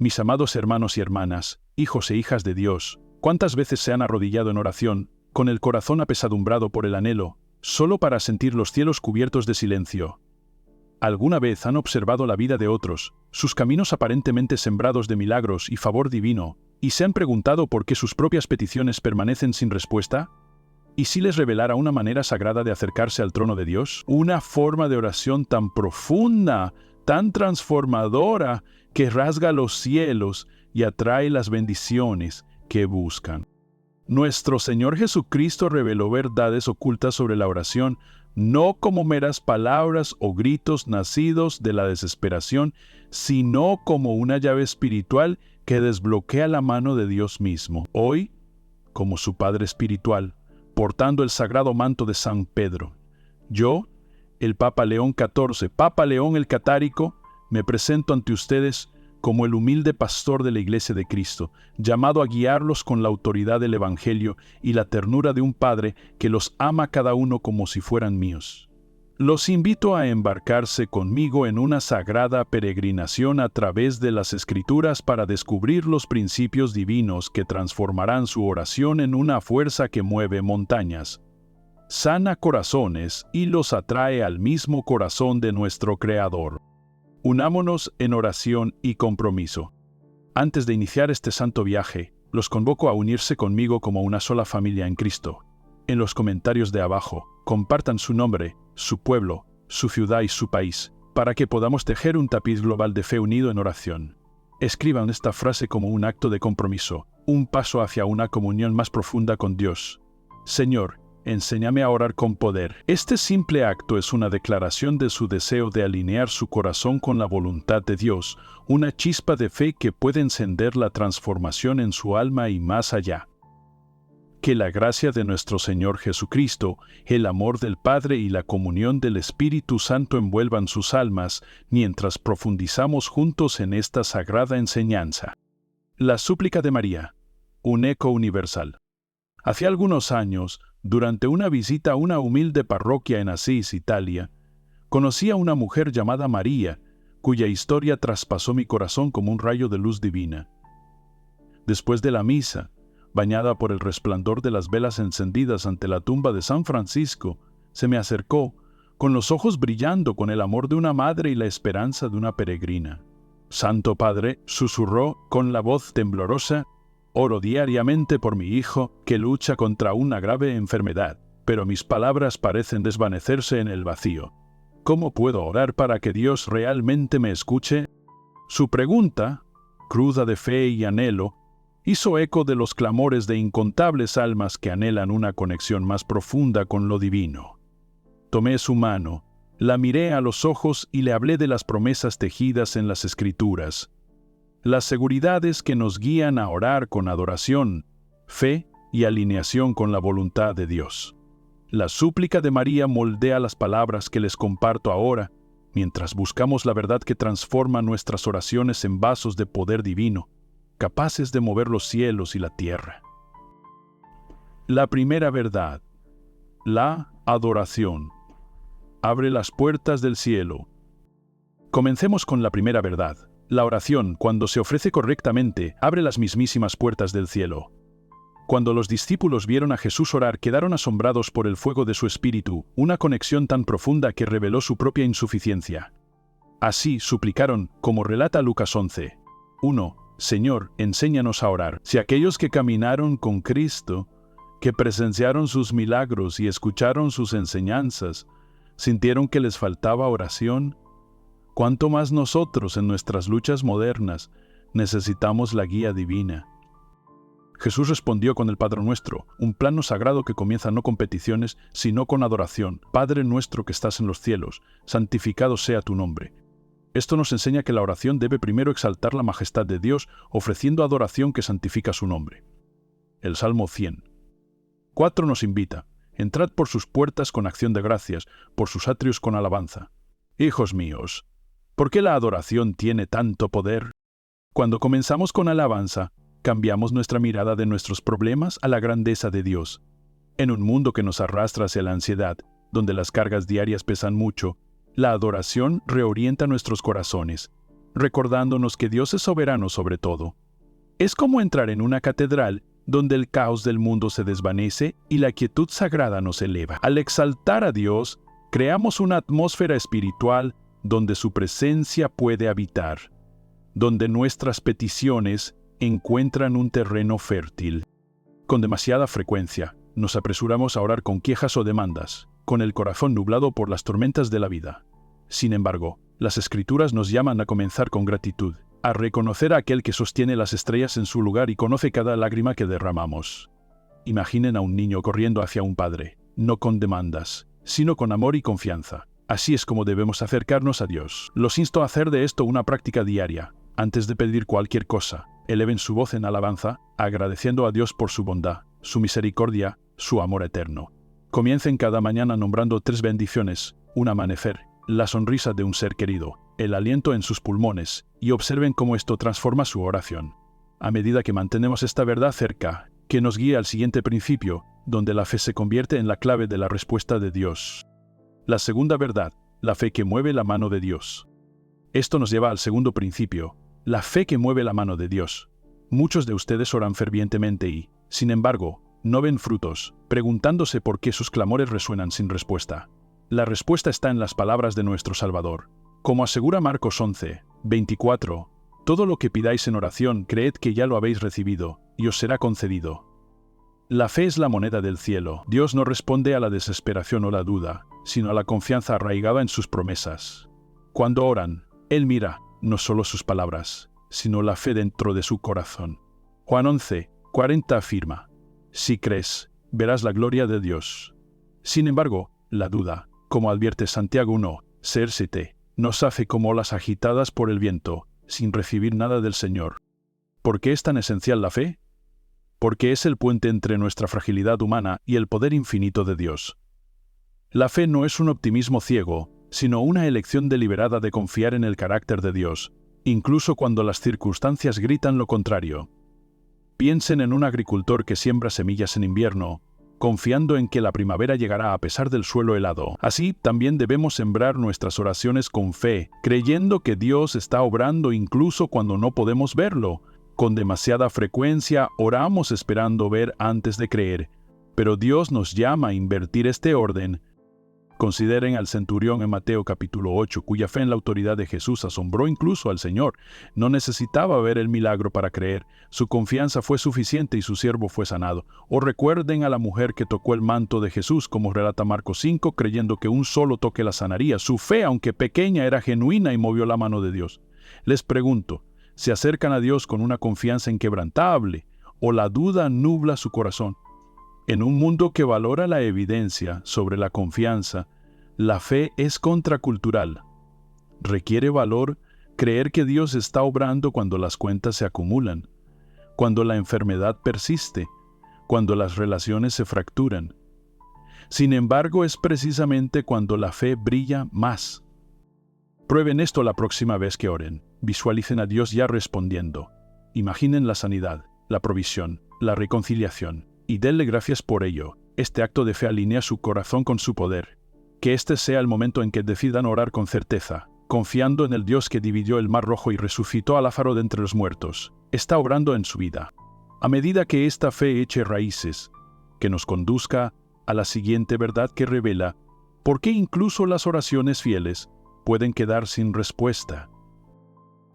Mis amados hermanos y hermanas, hijos e hijas de Dios, ¿cuántas veces se han arrodillado en oración, con el corazón apesadumbrado por el anhelo, solo para sentir los cielos cubiertos de silencio? ¿Alguna vez han observado la vida de otros, sus caminos aparentemente sembrados de milagros y favor divino, y se han preguntado por qué sus propias peticiones permanecen sin respuesta? ¿Y si les revelara una manera sagrada de acercarse al trono de Dios? Una forma de oración tan profunda, tan transformadora, que rasga los cielos y atrae las bendiciones que buscan. Nuestro Señor Jesucristo reveló verdades ocultas sobre la oración, no como meras palabras o gritos nacidos de la desesperación, sino como una llave espiritual que desbloquea la mano de Dios mismo. Hoy, como su Padre espiritual, portando el sagrado manto de San Pedro, yo, el Papa León XIV, Papa León el Catárico, me presento ante ustedes como el humilde pastor de la Iglesia de Cristo, llamado a guiarlos con la autoridad del Evangelio y la ternura de un Padre que los ama cada uno como si fueran míos. Los invito a embarcarse conmigo en una sagrada peregrinación a través de las Escrituras para descubrir los principios divinos que transformarán su oración en una fuerza que mueve montañas, sana corazones y los atrae al mismo corazón de nuestro Creador. Unámonos en oración y compromiso. Antes de iniciar este santo viaje, los convoco a unirse conmigo como una sola familia en Cristo. En los comentarios de abajo, compartan su nombre, su pueblo, su ciudad y su país, para que podamos tejer un tapiz global de fe unido en oración. Escriban esta frase como un acto de compromiso, un paso hacia una comunión más profunda con Dios. Señor, enséñame a orar con poder. Este simple acto es una declaración de su deseo de alinear su corazón con la voluntad de Dios, una chispa de fe que puede encender la transformación en su alma y más allá. Que la gracia de nuestro Señor Jesucristo, el amor del Padre y la comunión del Espíritu Santo envuelvan sus almas mientras profundizamos juntos en esta sagrada enseñanza. La súplica de María, un eco universal. Hace algunos años, durante una visita a una humilde parroquia en Asís, Italia, conocí a una mujer llamada María, cuya historia traspasó mi corazón como un rayo de luz divina. Después de la misa, bañada por el resplandor de las velas encendidas ante la tumba de San Francisco, se me acercó, con los ojos brillando con el amor de una madre y la esperanza de una peregrina. «Santo Padre», susurró con la voz temblorosa, «oro diariamente por mi hijo que lucha contra una grave enfermedad, pero mis palabras parecen desvanecerse en el vacío. ¿Cómo puedo orar para que Dios realmente me escuche?» Su pregunta, cruda de fe y anhelo, hizo eco de los clamores de incontables almas que anhelan una conexión más profunda con lo divino. Tomé su mano, la miré a los ojos y le hablé de las promesas tejidas en las Escrituras, las seguridades que nos guían a orar con adoración, fe y alineación con la voluntad de Dios. La súplica de María moldea las palabras que les comparto ahora, mientras buscamos la verdad que transforma nuestras oraciones en vasos de poder divino, capaces de mover los cielos y la tierra. La primera verdad, la adoración, abre las puertas del cielo. Comencemos con la primera verdad. La oración, cuando se ofrece correctamente, abre las mismísimas puertas del cielo. Cuando los discípulos vieron a Jesús orar, quedaron asombrados por el fuego de su espíritu, una conexión tan profunda que reveló su propia insuficiencia. Así suplicaron, como relata Lucas 11:1, «Señor, enséñanos a orar». Si aquellos que caminaron con Cristo, que presenciaron sus milagros y escucharon sus enseñanzas, sintieron que les faltaba oración, ¿cuánto más nosotros en nuestras luchas modernas necesitamos la guía divina? Jesús respondió con el Padre Nuestro, un plano sagrado que comienza no con peticiones, sino con adoración. «Padre nuestro que estás en los cielos, santificado sea tu nombre». Esto nos enseña que la oración debe primero exaltar la majestad de Dios, ofreciendo adoración que santifica su nombre. El Salmo 100:4 nos invita: «Entrad por sus puertas con acción de gracias, por sus atrios con alabanza». Hijos míos, ¿por qué la adoración tiene tanto poder? Cuando comenzamos con alabanza, cambiamos nuestra mirada de nuestros problemas a la grandeza de Dios. En un mundo que nos arrastra hacia la ansiedad, donde las cargas diarias pesan mucho, la adoración reorienta nuestros corazones. recordándonos que Dios es soberano sobre todo. Es como entrar en una catedral donde el caos del mundo se desvanece y la quietud sagrada nos eleva. Al exaltar a Dios, creamos una atmósfera espiritual donde su presencia puede habitar, donde nuestras peticiones encuentran un terreno fértil. Con demasiada frecuencia, nos apresuramos a orar con quejas o demandas, con el corazón nublado por las tormentas de la vida. Sin embargo, las Escrituras nos llaman a comenzar con gratitud, a reconocer a aquel que sostiene las estrellas en su lugar y conoce cada lágrima que derramamos. Imaginen a un niño corriendo hacia un padre, no con demandas, sino con amor y confianza. Así es como debemos acercarnos a Dios. Los insto a hacer de esto una práctica diaria. Antes de pedir cualquier cosa, eleven su voz en alabanza, agradeciendo a Dios por su bondad, su misericordia, su amor eterno. Comiencen cada mañana nombrando 3 bendiciones: un amanecer, la sonrisa de un ser querido, el aliento en sus pulmones, y observen cómo esto transforma su oración. A medida que mantenemos esta verdad cerca, que nos guía al siguiente principio, donde la fe se convierte en la clave de la respuesta de Dios. La segunda verdad, la fe que mueve la mano de Dios. Esto nos lleva al segundo principio, la fe que mueve la mano de Dios. Muchos de ustedes oran fervientemente y, sin embargo, no ven frutos, preguntándose por qué sus clamores resuenan sin respuesta. La respuesta está en las palabras de nuestro Salvador. Como asegura Marcos 11, 24, todo lo que pidáis en oración, creed que ya lo habéis recibido, y os será concedido. La fe es la moneda del cielo. Dios no responde a la desesperación o la duda, sino a la confianza arraigada en sus promesas. Cuando oran, Él mira no solo sus palabras, sino la fe dentro de su corazón. Juan 11, 40 afirma: si crees, verás la gloria de Dios. Sin embargo, la duda, como advierte Santiago 1, 7, nos hace como olas agitadas por el viento, sin recibir nada del Señor. ¿Por qué es tan esencial la fe? Porque es el puente entre nuestra fragilidad humana y el poder infinito de Dios. La fe no es un optimismo ciego, sino una elección deliberada de confiar en el carácter de Dios, incluso cuando las circunstancias gritan lo contrario. Piensen en un agricultor que siembra semillas en invierno, confiando en que la primavera llegará a pesar del suelo helado. Así, también debemos sembrar nuestras oraciones con fe, creyendo que Dios está obrando incluso cuando no podemos verlo. Con demasiada frecuencia oramos esperando ver antes de creer, pero Dios nos llama a invertir este orden. Consideren al centurión en Mateo capítulo 8, cuya fe en la autoridad de Jesús asombró incluso al Señor. No necesitaba ver el milagro para creer, su confianza fue suficiente y su siervo fue sanado. O recuerden a la mujer que tocó el manto de Jesús, como relata Marcos 5, creyendo que un solo toque la sanaría. Su fe, aunque pequeña, era genuina y movió la mano de Dios. Les pregunto, ¿se acercan a Dios con una confianza inquebrantable, o la duda nubla su corazón? En un mundo que valora la evidencia sobre la confianza, la fe es contracultural. Requiere valor creer que Dios está obrando cuando las cuentas se acumulan, cuando la enfermedad persiste, cuando las relaciones se fracturan. Sin embargo, es precisamente cuando la fe brilla más. Prueben esto la próxima vez que oren. Visualicen a Dios ya respondiendo. Imaginen la sanidad, la provisión, la reconciliación, y denle gracias por ello. Este acto de fe alinea su corazón con su poder. Que este sea el momento en que decidan orar con certeza, confiando en el Dios que dividió el Mar Rojo y resucitó a Lázaro de entre los muertos. Está obrando en su vida. A medida que esta fe eche raíces, que nos conduzca a la siguiente verdad que revela por qué incluso las oraciones fieles pueden quedar sin respuesta.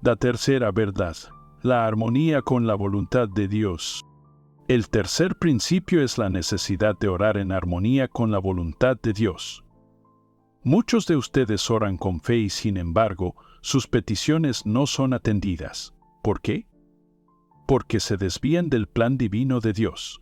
La tercera verdad, la armonía con la voluntad de Dios. El tercer principio es la necesidad de orar en armonía con la voluntad de Dios. Muchos de ustedes oran con fe y, sin embargo, sus peticiones no son atendidas. ¿Por qué? Porque se desvían del plan divino de Dios.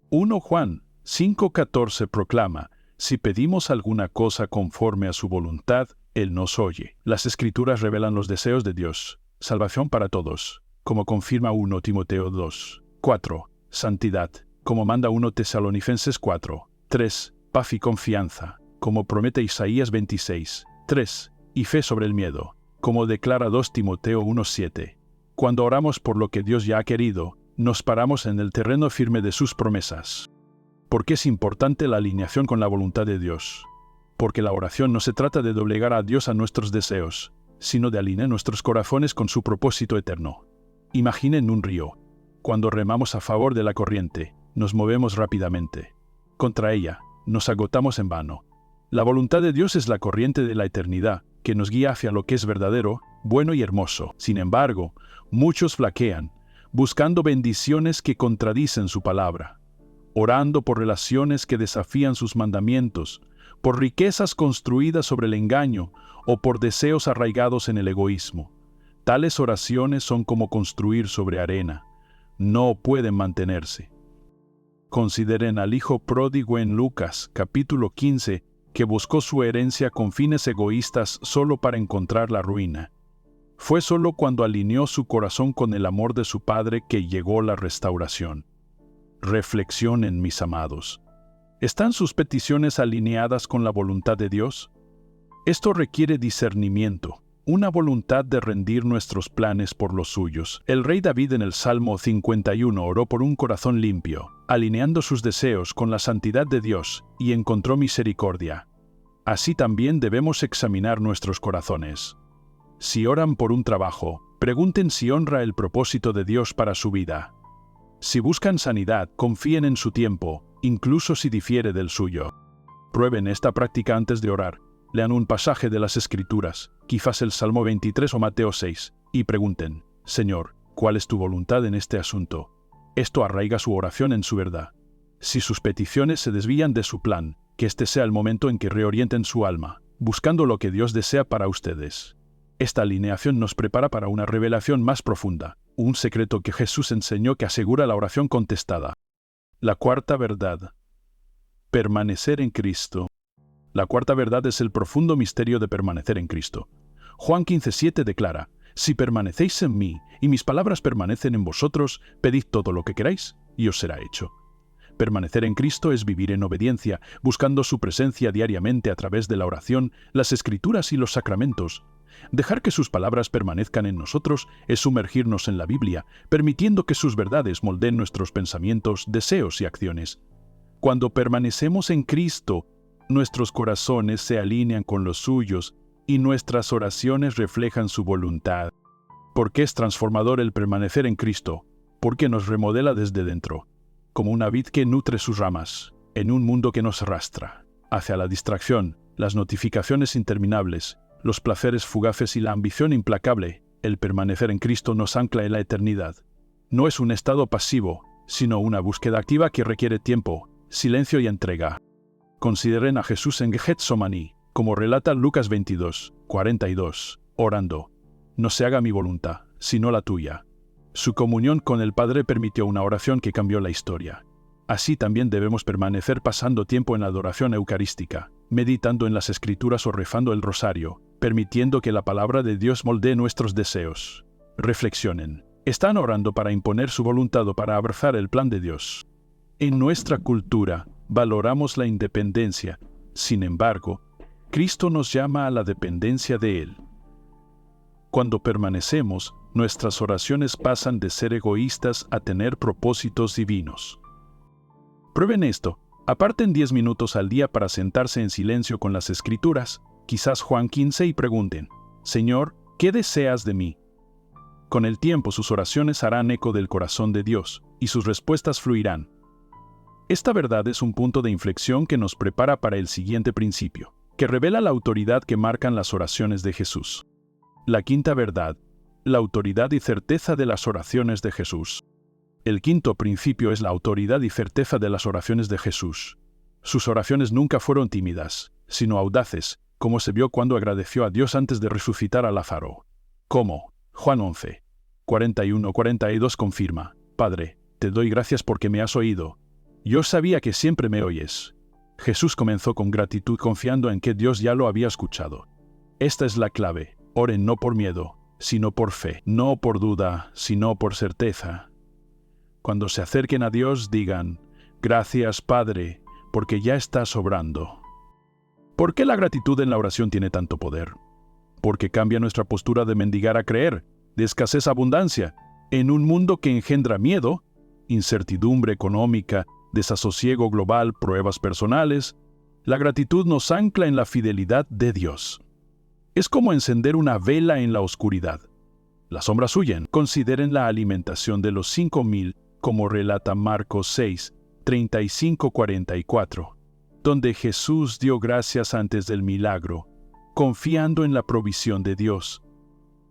1 Juan 5:14 proclama: si pedimos alguna cosa conforme a su voluntad, Él nos oye. Las Escrituras revelan los deseos de Dios, salvación para todos, como confirma 1 Timoteo 2. 4. Santidad, como manda 1 Tesalonicenses 4. 3. Paz y confianza, como promete Isaías 26. 3. Y fe sobre el miedo, como declara 2 Timoteo 1:7. Cuando oramos por lo que Dios ya ha querido, nos paramos en el terreno firme de sus promesas. ¿Por qué es importante la alineación con la voluntad de Dios? Porque la oración no se trata de doblegar a Dios a nuestros deseos, sino de alinear nuestros corazones con su propósito eterno. Imaginen un río. Cuando remamos a favor de la corriente, nos movemos rápidamente. Contra ella, nos agotamos en vano. La voluntad de Dios es la corriente de la eternidad, que nos guía hacia lo que es verdadero, bueno y hermoso. Sin embargo, muchos flaquean, buscando bendiciones que contradicen su palabra, orando por relaciones que desafían sus mandamientos, por riquezas construidas sobre el engaño o por deseos arraigados en el egoísmo. Tales oraciones son como construir sobre arena. No pueden mantenerse. Consideren al hijo pródigo en Lucas, capítulo 15, que buscó su herencia con fines egoístas solo para encontrar la ruina. Fue solo cuando alineó su corazón con el amor de su padre que llegó la restauración. Reflexionen, mis amados. ¿Están sus peticiones alineadas con la voluntad de Dios? Esto requiere discernimiento, una voluntad de rendir nuestros planes por los suyos. El rey David en el Salmo 51 oró por un corazón limpio, alineando sus deseos con la santidad de Dios, y encontró misericordia. Así también debemos examinar nuestros corazones. Si oran por un trabajo, pregunten si honra el propósito de Dios para su vida. Si buscan sanidad, confíen en su tiempo, incluso si difiere del suyo. Prueben esta práctica antes de orar. Lean un pasaje de las Escrituras, quizás el Salmo 23 o Mateo 6, y pregunten: Señor, ¿cuál es tu voluntad en este asunto? Esto arraiga su oración en su verdad. Si sus peticiones se desvían de su plan, que este sea el momento en que reorienten su alma, buscando lo que Dios desea para ustedes. Esta alineación nos prepara para una revelación más profunda, un secreto que Jesús enseñó que asegura la oración contestada. La cuarta verdad. Permanecer en Cristo. La cuarta verdad es el profundo misterio de permanecer en Cristo. Juan 15:7 declara: Si permanecéis en mí, y mis palabras permanecen en vosotros, pedid todo lo que queráis, y os será hecho. Permanecer en Cristo es vivir en obediencia, buscando su presencia diariamente a través de la oración, las Escrituras y los sacramentos. Dejar que sus palabras permanezcan en nosotros es sumergirnos en la Biblia, permitiendo que sus verdades moldeen nuestros pensamientos, deseos y acciones. Cuando permanecemos en Cristo, nuestros corazones se alinean con los suyos y nuestras oraciones reflejan su voluntad. ¿Por qué es transformador el permanecer en Cristo? Porque nos remodela desde dentro, como una vid que nutre sus ramas, en un mundo que nos arrastra hacia la distracción, las notificaciones interminables, los placeres fugaces y la ambición implacable. El permanecer en Cristo nos ancla en la eternidad. No es un estado pasivo, sino una búsqueda activa que requiere tiempo, silencio y entrega. Consideren a Jesús en Getsemaní, como relata Lucas 22:42, orando: No se haga mi voluntad, sino la tuya. Su comunión con el Padre permitió una oración que cambió la historia. Así también debemos permanecer pasando tiempo en la adoración eucarística, meditando en las Escrituras o rezando el rosario, permitiendo que la palabra de Dios moldee nuestros deseos. Reflexionen. ¿Están orando para imponer su voluntad o para abrazar el plan de Dios? En nuestra cultura, valoramos la independencia. Sin embargo, Cristo nos llama a la dependencia de Él. Cuando permanecemos, nuestras oraciones pasan de ser egoístas a tener propósitos divinos. Prueben esto. Aparten 10 minutos al día para sentarse en silencio con las Escrituras, quizás Juan 15, y pregunten: Señor, ¿qué deseas de mí? Con el tiempo sus oraciones harán eco del corazón de Dios, y sus respuestas fluirán. Esta verdad es un punto de inflexión que nos prepara para el siguiente principio, que revela la autoridad que marcan las oraciones de Jesús. La quinta verdad, la autoridad y certeza de las oraciones de Jesús. El quinto principio es la autoridad y certeza de las oraciones de Jesús. Sus oraciones nunca fueron tímidas, sino audaces, como se vio cuando agradeció a Dios antes de resucitar a Lázaro. ¿Cómo? Juan 11:41-42 confirma: Padre, te doy gracias porque me has oído. Yo sabía que siempre me oyes. Jesús comenzó con gratitud confiando en que Dios ya lo había escuchado. Esta es la clave: oren no por miedo, sino por fe, no por duda, sino por certeza. Cuando se acerquen a Dios, digan: Gracias, Padre, porque ya estás obrando. ¿Por qué la gratitud en la oración tiene tanto poder? Porque cambia nuestra postura de mendigar a creer, de escasez a abundancia. En un mundo que engendra miedo, incertidumbre económica, desasosiego global, pruebas personales, la gratitud nos ancla en la fidelidad de Dios. Es como encender una vela en la oscuridad. Las sombras huyen. Consideren la alimentación de los 5,000, como relata Marcos 6, 35-44, donde Jesús dio gracias antes del milagro, confiando en la provisión de Dios.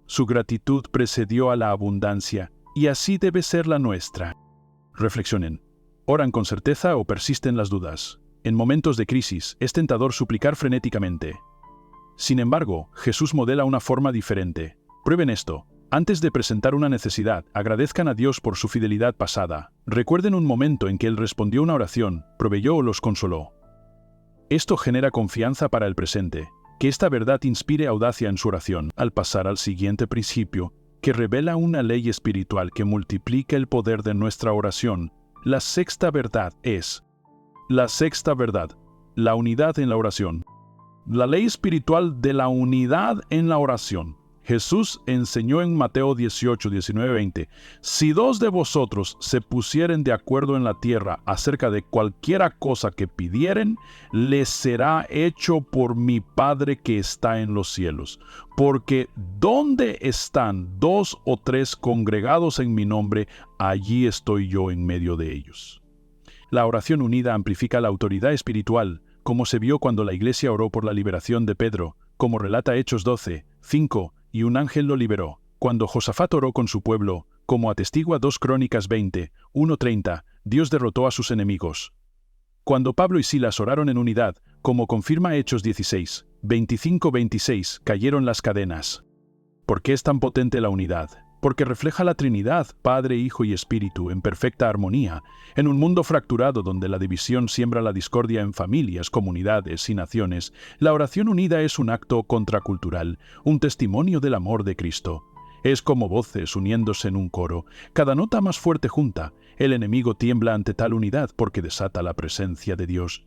Su gratitud precedió a la abundancia, y así debe ser la nuestra. Reflexionen. ¿Oran con certeza o persisten las dudas? En momentos de crisis, es tentador suplicar frenéticamente. Sin embargo, Jesús modela una forma diferente. Prueben esto. Antes de presentar una necesidad, agradezcan a Dios por su fidelidad pasada. Recuerden un momento en que Él respondió una oración, proveyó o los consoló. Esto genera confianza para el presente. Que esta verdad inspire audacia en su oración. Al pasar al siguiente principio, que revela una ley espiritual que multiplica el poder de nuestra oración, la sexta verdad es: la sexta verdad, la unidad en la oración. La ley espiritual de la unidad en la oración. Jesús enseñó en Mateo 18, 19, 20, si dos de vosotros se pusieren de acuerdo en la tierra acerca de cualquiera cosa que pidieren, les será hecho por mi Padre que está en los cielos. Porque donde están 2 o 3 congregados en mi nombre, allí estoy yo en medio de ellos. La oración unida amplifica la autoridad espiritual, como se vio cuando la Iglesia oró por la liberación de Pedro, como relata Hechos 12, 5, y un ángel lo liberó. Cuando Josafat oró con su pueblo, como atestigua 2 Crónicas 20, 1:30, Dios derrotó a sus enemigos. Cuando Pablo y Silas oraron en unidad, como confirma Hechos 16, 25-26, cayeron las cadenas. ¿Por qué es tan potente la unidad? Porque refleja la Trinidad, Padre, Hijo y Espíritu, en perfecta armonía, en un mundo fracturado donde la división siembra la discordia en familias, comunidades y naciones. La oración unida es un acto contracultural, un testimonio del amor de Cristo. Es como voces uniéndose en un coro, cada nota más fuerte junta. El enemigo tiembla ante tal unidad porque desata la presencia de Dios.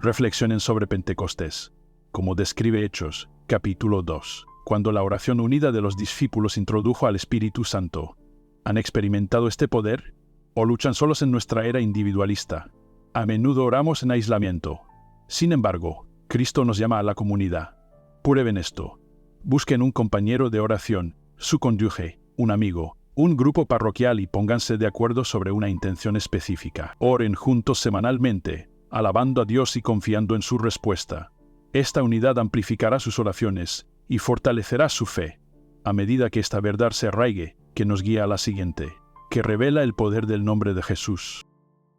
Reflexionen sobre Pentecostés, como describe Hechos, capítulo 2. Cuando la oración unida de los discípulos introdujo al Espíritu Santo. ¿Han experimentado este poder? ¿O luchan solos en nuestra era individualista? A menudo oramos en aislamiento. Sin embargo, Cristo nos llama a la comunidad. Prueben esto. Busquen un compañero de oración, su cónyuge, un amigo, un grupo parroquial y pónganse de acuerdo sobre una intención específica. Oren juntos semanalmente, alabando a Dios y confiando en su respuesta. Esta unidad amplificará sus oraciones y fortalecerá su fe, a medida que esta verdad se arraigue, que nos guía a la siguiente, que revela el poder del nombre de Jesús.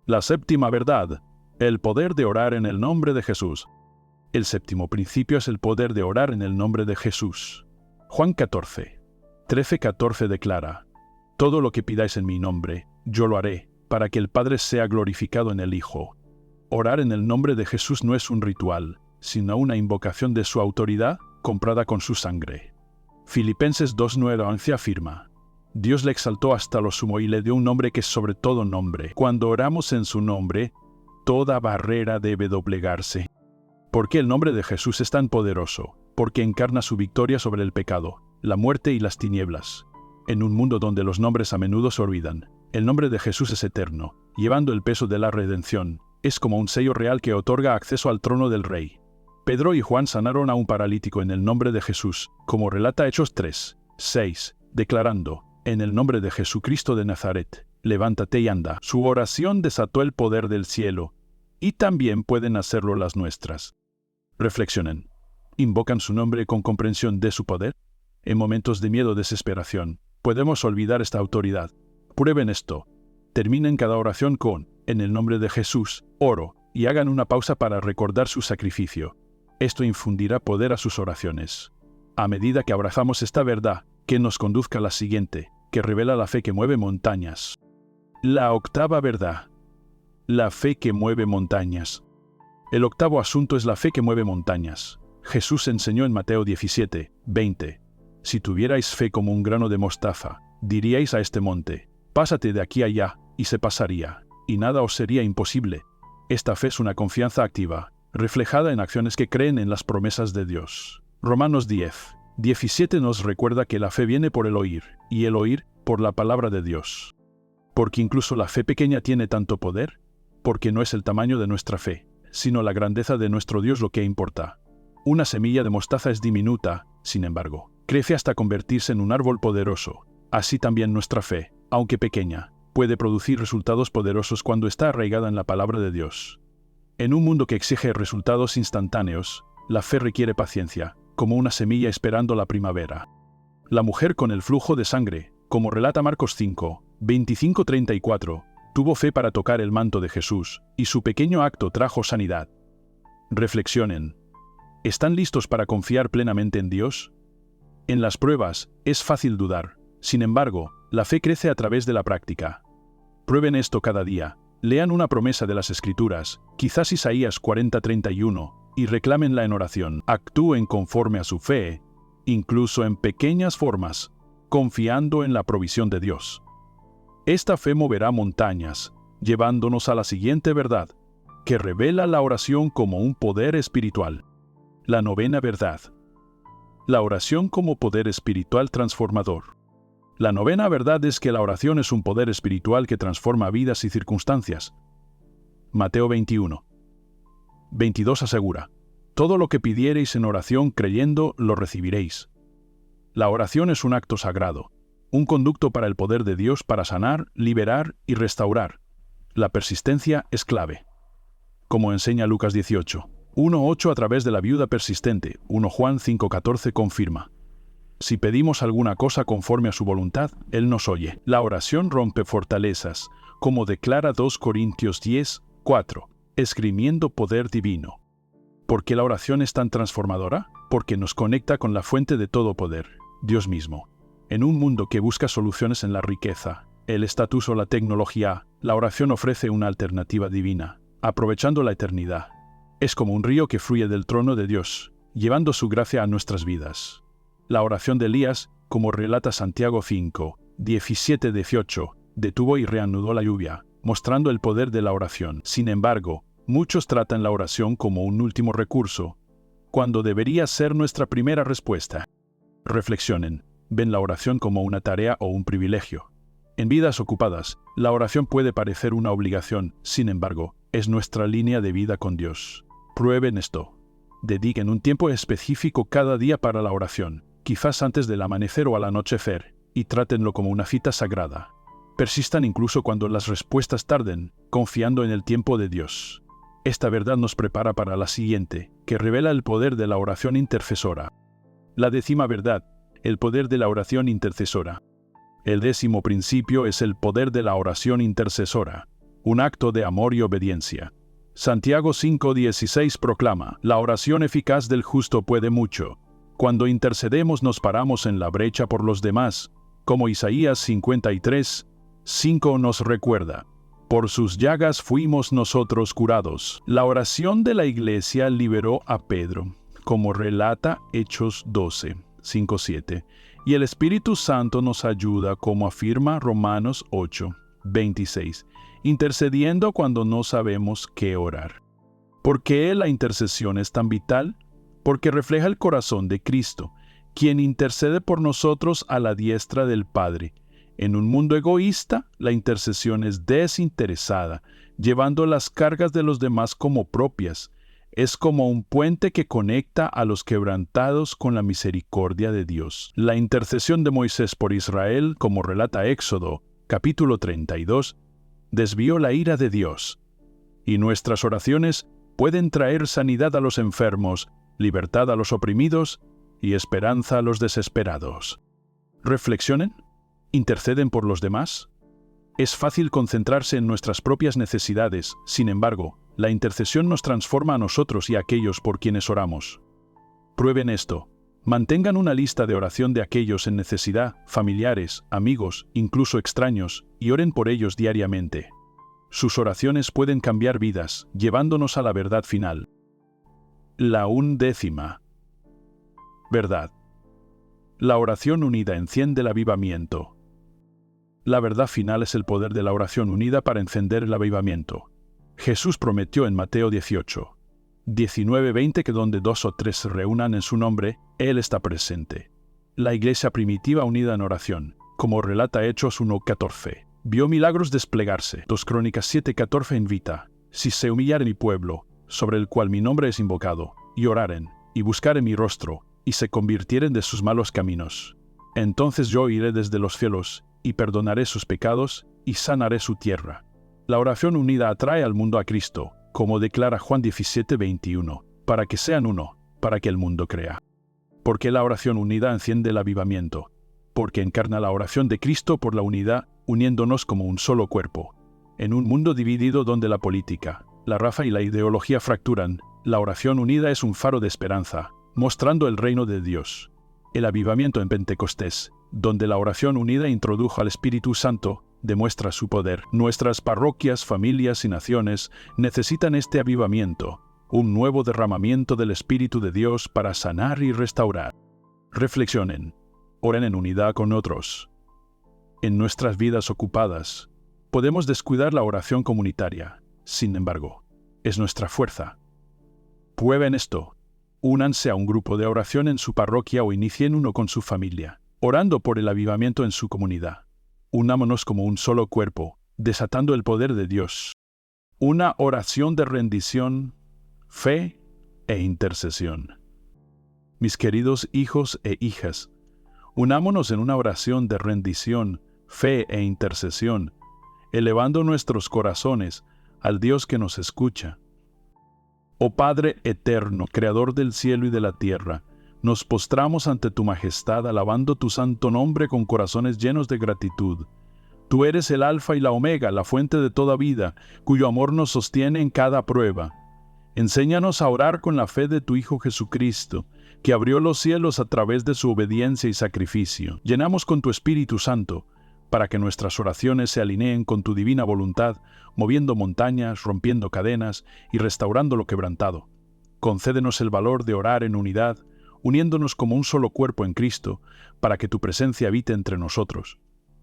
La séptima verdad, el poder de orar en el nombre de Jesús. El séptimo principio es el poder de orar en el nombre de Jesús. Juan 14, 13-14 declara: todo lo que pidáis en mi nombre, yo lo haré, para que el Padre sea glorificado en el Hijo. Orar en el nombre de Jesús no es un ritual, sino una invocación de su autoridad, comprada con su sangre. Filipenses 2:9-11 afirma: Dios le exaltó hasta lo sumo y le dio un nombre que es sobre todo nombre. Cuando oramos en su nombre, toda barrera debe doblegarse. ¿Por qué el nombre de Jesús es tan poderoso? Porque encarna su victoria sobre el pecado, la muerte y las tinieblas. En un mundo donde los nombres a menudo se olvidan, el nombre de Jesús es eterno, llevando el peso de la redención. Es como un sello real que otorga acceso al trono del Rey. Pedro y Juan sanaron a un paralítico en el nombre de Jesús, como relata Hechos 3, 6, declarando: en el nombre de Jesucristo de Nazaret, levántate y anda. Su oración desató el poder del cielo, y también pueden hacerlo las nuestras. Reflexionen. ¿Invocan su nombre con comprensión de su poder? En momentos de miedo o desesperación, podemos olvidar esta autoridad. Prueben esto. Terminen cada oración con: en el nombre de Jesús, oro, y hagan una pausa para recordar su sacrificio. Esto infundirá poder a sus oraciones. A medida que abrazamos esta verdad, que nos conduzca a la siguiente, que revela la fe que mueve montañas. La octava verdad. La fe que mueve montañas. El octavo asunto es la fe que mueve montañas. Jesús enseñó en Mateo 17, 20. Si tuvierais fe como un grano de mostaza, diríais a este monte: pásate de aquí allá, y se pasaría, y nada os sería imposible. Esta fe es una confianza activa, reflejada en acciones que creen en las promesas de Dios. Romanos 10, 17 nos recuerda que la fe viene por el oír, y el oír por la palabra de Dios. Porque incluso la fe pequeña tiene tanto poder, porque no es el tamaño de nuestra fe, sino la grandeza de nuestro Dios lo que importa. Una semilla de mostaza es diminuta, sin embargo, crece hasta convertirse en un árbol poderoso. Así también nuestra fe, aunque pequeña, puede producir resultados poderosos cuando está arraigada en la palabra de Dios. En un mundo que exige resultados instantáneos, la fe requiere paciencia, como una semilla esperando la primavera. La mujer con el flujo de sangre, como relata Marcos 5, 25-34, tuvo fe para tocar el manto de Jesús, y su pequeño acto trajo sanidad. Reflexionen. ¿Están listos para confiar plenamente en Dios? En las pruebas, es fácil dudar. Sin embargo, la fe crece a través de la práctica. Prueben esto cada día. Lean una promesa de las Escrituras, quizás Isaías 40:31, y reclámenla en oración. Actúen conforme a su fe, incluso en pequeñas formas, confiando en la provisión de Dios. Esta fe moverá montañas, llevándonos a la siguiente verdad, que revela la oración como un poder espiritual. La novena verdad. La oración como poder espiritual transformador. La novena verdad es que la oración es un poder espiritual que transforma vidas y circunstancias. Mateo 21. 22 asegura: todo lo que pidiereis en oración creyendo, lo recibiréis. La oración es un acto sagrado, un conducto para el poder de Dios para sanar, liberar y restaurar. La persistencia es clave. Como enseña Lucas 18, 1:8 a través de la viuda persistente, 1 Juan 5:14 confirma: si pedimos alguna cosa conforme a su voluntad, Él nos oye. La oración rompe fortalezas, como declara 2 Corintios 10:4, esgrimiendo poder divino. ¿Por qué la oración es tan transformadora? Porque nos conecta con la fuente de todo poder, Dios mismo. En un mundo que busca soluciones en la riqueza, el estatus o la tecnología, la oración ofrece una alternativa divina, aprovechando la eternidad. Es como un río que fluye del trono de Dios, llevando su gracia a nuestras vidas. La oración de Elías, como relata Santiago 5, 17-18, detuvo y reanudó la lluvia, mostrando el poder de la oración. Sin embargo, muchos tratan la oración como un último recurso, cuando debería ser nuestra primera respuesta. Reflexionen, ¿ven la oración como una tarea o un privilegio? En vidas ocupadas, la oración puede parecer una obligación, sin embargo, es nuestra línea de vida con Dios. Prueben esto. Dediquen un tiempo específico cada día para la oración, quizás antes del amanecer o al anochecer, y trátenlo como una cita sagrada. Persistan incluso cuando las respuestas tarden, confiando en el tiempo de Dios. Esta verdad nos prepara para la siguiente, que revela el poder de la oración intercesora. La 10ª verdad, el poder de la oración intercesora. El 10º principio es el poder de la oración intercesora, un acto de amor y obediencia. Santiago 5:16 proclama: la oración eficaz del justo puede mucho. Cuando intercedemos nos paramos en la brecha por los demás, como Isaías 53:5 nos recuerda. Por sus llagas fuimos nosotros curados. La oración de la iglesia liberó a Pedro, como relata Hechos 12:5-7, y el Espíritu Santo nos ayuda, como afirma Romanos 8:26, intercediendo cuando no sabemos qué orar. ¿Por qué la intercesión es tan vital? Porque refleja el corazón de Cristo, quien intercede por nosotros a la diestra del Padre. En un mundo egoísta, la intercesión es desinteresada, llevando las cargas de los demás como propias. Es como un puente que conecta a los quebrantados con la misericordia de Dios. La intercesión de Moisés por Israel, como relata Éxodo, capítulo 32, desvió la ira de Dios. Y nuestras oraciones pueden traer sanidad a los enfermos, libertad a los oprimidos y esperanza a los desesperados. Reflexionen. ¿Interceden por los demás? Es fácil concentrarse en nuestras propias necesidades, sin embargo, la intercesión nos transforma a nosotros y a aquellos por quienes oramos. Prueben esto. Mantengan una lista de oración de aquellos en necesidad, familiares, amigos, incluso extraños, y oren por ellos diariamente. Sus oraciones pueden cambiar vidas, llevándonos a la verdad final. La 11ª verdad. La oración unida enciende el avivamiento. La verdad final es el poder de la oración unida para encender el avivamiento. Jesús prometió en Mateo 18, 19-20 que donde 2 o 3 se reúnan en su nombre, Él está presente. La iglesia primitiva unida en oración, como relata Hechos 1:14, vio milagros desplegarse. 2 Crónicas 7:14 invita: si se humillare mi pueblo, sobre el cual mi nombre es invocado, y oraren, y buscaren mi rostro, y se convirtieren de sus malos caminos. Entonces yo iré desde los cielos, y perdonaré sus pecados, y sanaré su tierra. La oración unida atrae al mundo a Cristo, como declara Juan 17:21, para que sean uno, para que el mundo crea. Porque la oración unida enciende el avivamiento, porque encarna la oración de Cristo por la unidad, uniéndonos como un solo cuerpo. En un mundo dividido donde la política, la raza y la ideología fracturan, la oración unida es un faro de esperanza, mostrando el reino de Dios. El avivamiento en Pentecostés, donde la oración unida introdujo al Espíritu Santo, demuestra su poder. Nuestras parroquias, familias y naciones necesitan este avivamiento, un nuevo derramamiento del Espíritu de Dios para sanar y restaurar. Reflexionen, oren en unidad con otros. En nuestras vidas ocupadas, podemos descuidar la oración comunitaria. Sin embargo, es nuestra fuerza. Prueben esto. Únanse a un grupo de oración en su parroquia o inicien uno con su familia, orando por el avivamiento en su comunidad. Unámonos como un solo cuerpo, desatando el poder de Dios. Una oración de rendición, fe e intercesión. Mis queridos hijos e hijas, unámonos en una oración de rendición, fe e intercesión, elevando nuestros corazones al Dios que nos escucha. Oh Padre eterno, Creador del cielo y de la tierra, nos postramos ante tu majestad alabando tu santo nombre con corazones llenos de gratitud. Tú eres el Alfa y la Omega, la fuente de toda vida, cuyo amor nos sostiene en cada prueba. Enséñanos a orar con la fe de tu Hijo Jesucristo, que abrió los cielos a través de su obediencia y sacrificio. Llenamos con tu Espíritu Santo, para que nuestras oraciones se alineen con tu divina voluntad, moviendo montañas, rompiendo cadenas y restaurando lo quebrantado. Concédenos el valor de orar en unidad, uniéndonos como un solo cuerpo en Cristo, para que tu presencia habite entre nosotros.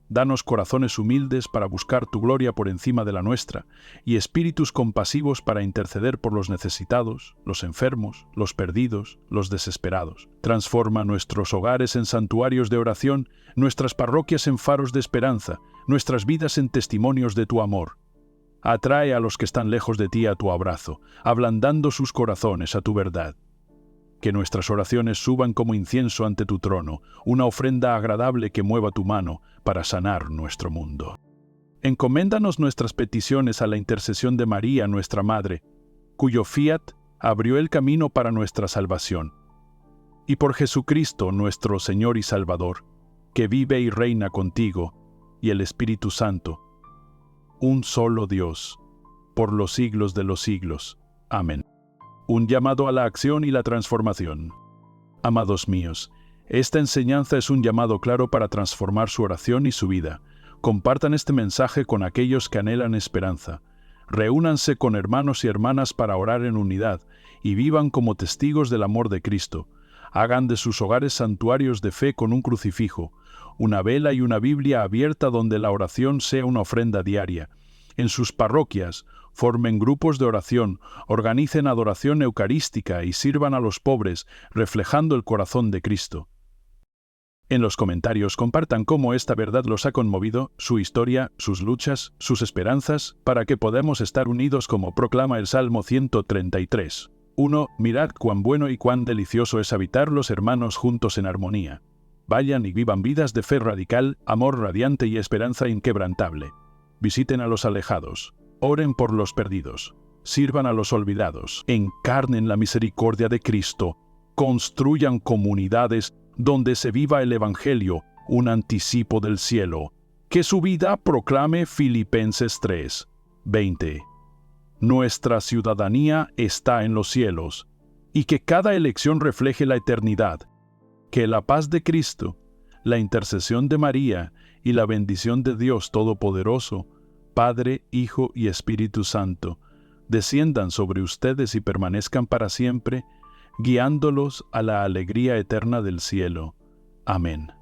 Danos corazones humildes para buscar tu gloria por encima de la nuestra, y espíritus compasivos para interceder por los necesitados, los enfermos, los perdidos, los desesperados. Transforma nuestros hogares en santuarios de oración, nuestras parroquias en faros de esperanza, nuestras vidas en testimonios de tu amor. Atrae a los que están lejos de ti a tu abrazo, ablandando sus corazones a tu verdad. Que nuestras oraciones suban como incienso ante tu trono, una ofrenda agradable que mueva tu mano para sanar nuestro mundo. Encoméndanos nuestras peticiones a la intercesión de María, nuestra Madre, cuyo fiat abrió el camino para nuestra salvación. Y por Jesucristo, nuestro Señor y Salvador, que vive y reina contigo, y el Espíritu Santo, un solo Dios, por los siglos de los siglos. Amén. Un llamado a la acción y la transformación. Amados míos, esta enseñanza es un llamado claro para transformar su oración y su vida. Compartan este mensaje con aquellos que anhelan esperanza. Reúnanse con hermanos y hermanas para orar en unidad y vivan como testigos del amor de Cristo. Hagan de sus hogares santuarios de fe con un crucifijo, una vela y una Biblia abierta donde la oración sea una ofrenda diaria. En sus parroquias, formen grupos de oración, organicen adoración eucarística y sirvan a los pobres, reflejando el corazón de Cristo. En los comentarios compartan cómo esta verdad los ha conmovido, su historia, sus luchas, sus esperanzas, para que podamos estar unidos como proclama el Salmo 133. 1. Mirad cuán bueno y cuán delicioso es habitar los hermanos juntos en armonía. Vayan y vivan vidas de fe radical, amor radiante y esperanza inquebrantable. Visiten a los alejados. Oren por los perdidos, sirvan a los olvidados, encarnen la misericordia de Cristo, construyan comunidades donde se viva el Evangelio, un anticipo del cielo. Que su vida proclame Filipenses 3, 20. Nuestra ciudadanía está en los cielos, y que cada elección refleje la eternidad. Que la paz de Cristo, la intercesión de María y la bendición de Dios Todopoderoso, Padre, Hijo y Espíritu Santo, desciendan sobre ustedes y permanezcan para siempre, guiándolos a la alegría eterna del cielo. Amén.